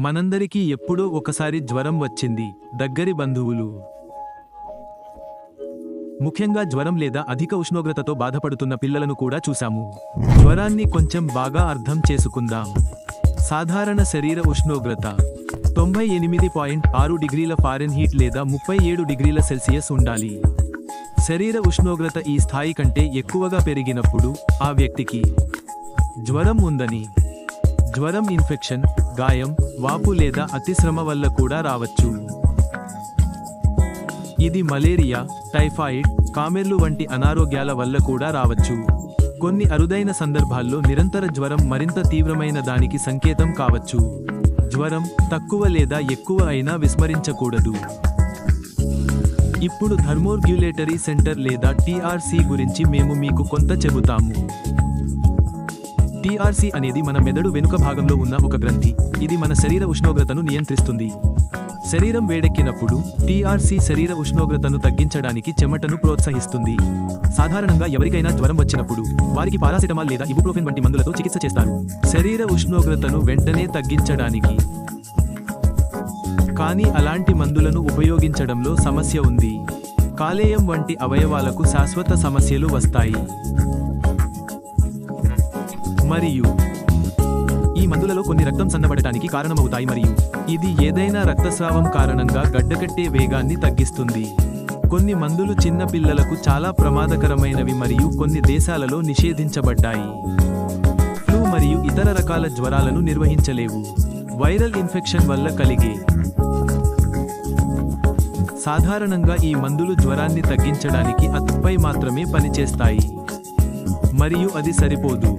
మనందరికీ ఎప్పుడో ఒకసారి జ్వరం వచ్చింది. దగ్గరి బంధువులు, ముఖ్యంగా జ్వరం లేదా అధిక ఉష్ణోగ్రతతో బాధపడుతున్న పిల్లలను కూడా చూశాము. జ్వరాన్ని కొంచెం బాగా అర్థం చేసుకుందాం. సాధారణ శరీర ఉష్ణోగ్రత 98.6 డిగ్రీల ఫారెన్హీట్ లేదా 37 డిగ్రీల సెల్సియస్ ఉండాలి. శరీర ఉష్ణోగ్రత ఈ స్థాయి కంటే ఎక్కువగా పెరిగినప్పుడు ఆ వ్యక్తికి జ్వరం ఉందని. జ్వరం ఇన్ఫెక్షన్, గాయం, వాపు లేదా అతిశ్రమ వల్ల కూడా రావచ్చు. ఇది మలేరియా, టైఫాయిడ్, కామెర్లు వంటి అనారోగ్యాల వల్ల కూడా రావచ్చు. కొన్ని అరుదైన సందర్భాల్లో నిరంతర జ్వరం మరింత తీవ్రమైన దానికి సంకేతం కావచ్చు. జ్వరం తక్కువ లేదా ఎక్కువ అయినా విస్మరించకూడదు. ఇప్పుడు థర్మోర్గ్యులేటరీ సెంటర్ లేదా టీఆర్సీ గురించి మేము మీకు కొంత చెబుతాము. టీఆర్సీ అనేది మన మెదడు వెనుక భాగంలో ఉన్న ఒక గ్రంథి. ఇది మన శరీర ఉష్ణోగ్రతను నియంత్రిస్తుంది. శరీరం వేడెక్కినప్పుడు టీఆర్సీ శరీర ఉష్ణోగ్రతను తగ్గించడానికి చెమటను ప్రోత్సహిస్తుంది. సాధారణంగా ఎవరికైనా జ్వరం వచ్చినప్పుడు వారికి పారాసిటమాల్ లేదా ఇబుప్రోఫెన్ వంటి మందులతో చికిత్స చేస్తారు, శరీర ఉష్ణోగ్రతను వెంటనే తగ్గించడానికి. కానీ అలాంటి మందులను ఉపయోగించడంలో సమస్య ఉంది. కాలేయం వంటి అవయవాలకు శాశ్వత సమస్యలు వస్తాయి. మరియు ఈ మందులలో కొన్ని రక్తం సన్నబడటానికి కారణమవుతాయి మరియు ఇది ఏదైనా రక్తస్రావం కారణంగా గడ్డకట్టే వేగాన్ని తగ్గిస్తుంది. కొన్ని మందులు చిన్న పిల్లలకు చాలా ప్రమాదకరమైనవి మరియు కొన్ని దేశాలలో నిషేధించబడ్డాయి. ఫ్లూ మరియు ఇతర రకాల జ్వరాలను నిర్వహించలేవు. వైరల్ ఇన్ఫెక్షన్ వల్ల కలిగే సాధారణంగా ఈ మందులు జ్వరాన్ని తగ్గించడానికి అతిపై మాత్రమే పనిచేస్తాయి. మరియు అది సరిపోదు.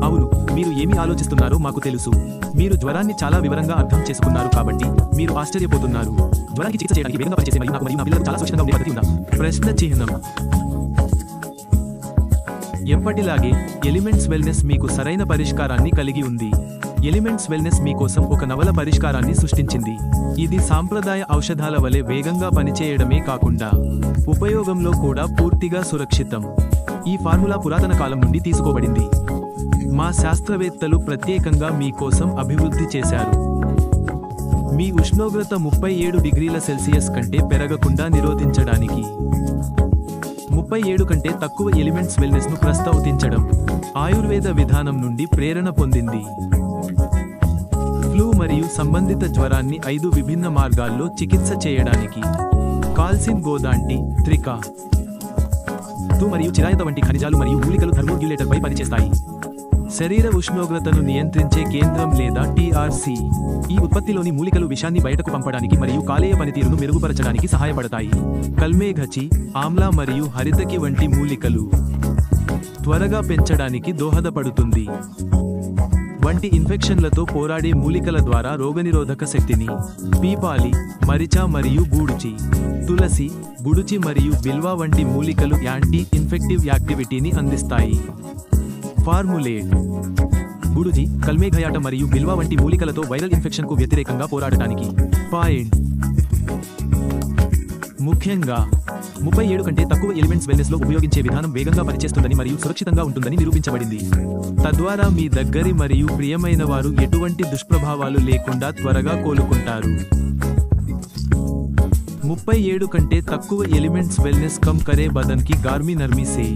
అవును, మీరు ఏమి ఆలోచిస్తున్నారో మాకు తెలుసు. మీరు జ్వరాన్ని చాలా వివరంగా అర్థం చేసుకున్నారు కాబట్టి మీరు ఆశ్చర్యపోతున్నారు. జ్వరానికి చికిత్స చేయడానికి వేగంగా పనిచేసే మరియు నాకు మరియు నా పిల్లలకు చాలా సురక్షితంగా ఉండే పద్ధతి ఉందా? ప్రశ్న చిహ్నం. ఎప్పటిలాగే ఎలిమెంట్స్ వెల్నెస్ మీకు సరైన పరిష్కారాన్ని కలిగి ఉంది. ఎలిమెంట్స్ వెల్నెస్ మీకోసం ఒక నవల పరిష్కారాన్ని సృష్టించింది. ఇది సాంప్రదాయ ఔషధాల వలె వేగంగా పనిచేయడమే కాకుండా ఉపయోగంలో కూడా పూర్తిగా సురక్షితం. ఈ ఫార్ములా పురాతన కాలం నుండి తీసుకోబడింది. మా శాస్త్రవేత్తలు ప్రత్యేకంగా మీకోసం అభివృద్ధి చేశారు. మీ ఉష్ణోగ్రత 37 డిగ్రీల సెల్సియస్ కంటే పెరగకుండా నిరోధించడానికి. 37 కంటే తక్కువ ఎలిమెంట్స్ వెల్నెస్ను ప్రస్తావించడం ఆయుర్వేద విధానం నుండి ప్రేరణ పొందింది. ఫ్లూ మరియు సంబంధిత జ్వరాన్ని 5 విభిన్న మార్గాల్లో చికిత్స చేయడానికి. కాల్సిన్, గోదాంటి, త్రికా, తు మరియు చిరాయత వంటి ఖనిజాలు మరియు మూలికలు థర్మోర్గ్యులేటర్పై పనిచేస్తాయి. శరీర ఉష్ణోగ్రతను నియంత్రించే కేంద్రం లేదా టీఆర్సీ. ఈ ఉత్పత్తిలోని మూలికలు విషాన్ని బయటకు పంపడానికి మరియు కాలేయ పనితీరును మెరుగుపరచడానికి సహాయపడతాయి. కల్మేఘచి, ఆమ్లా మరియు హరితకి వంటి మూలికలు త్వరగా పెంచడానికి దోహదపడుతుంది. వంటి ఇన్ఫెక్షన్లతో పోరాడే మూలికల ద్వారా రోగనిరోధక శక్తిని. పీపాలి, మరిచ మరియు గూడుచి, తులసి, గుడుచి మరియు బిల్వ వంటి మూలికలు యాంటీ ఇన్ఫెక్టివ్ యాక్టివిటీని అందిస్తాయి. ఫార్ములేట్. గుడుచి, కల్మేఘయాట మరియు బిల్వ వంటి మూలికలతో వైరల్ ఇన్ఫెక్షన్కు వ్యతిరేకంగా పోరాడటానికి. పాయింట్. ముఖ్యంగా 37 కంటే తక్కువ ఎలిమెంట్స్ వెల్నెస్లో ఉపయోగించే విధానం వేగంగా పనిచేస్తుందని మరియు సురక్షితంగా ఉంటుందని నిరూపించబడింది. తద్వారా మీ దగ్గరి మరియు ప్రియమైన వారు ఎటువంటి దుష్ప్రభావాలు లేకుండా త్వరగా కోలుకుంటారు. 37 కంటే తక్కువ ఎలిమెంట్స్ వెల్నెస్ కమ్ కరే బదన్ కి గార్మీ నర్మీ సే.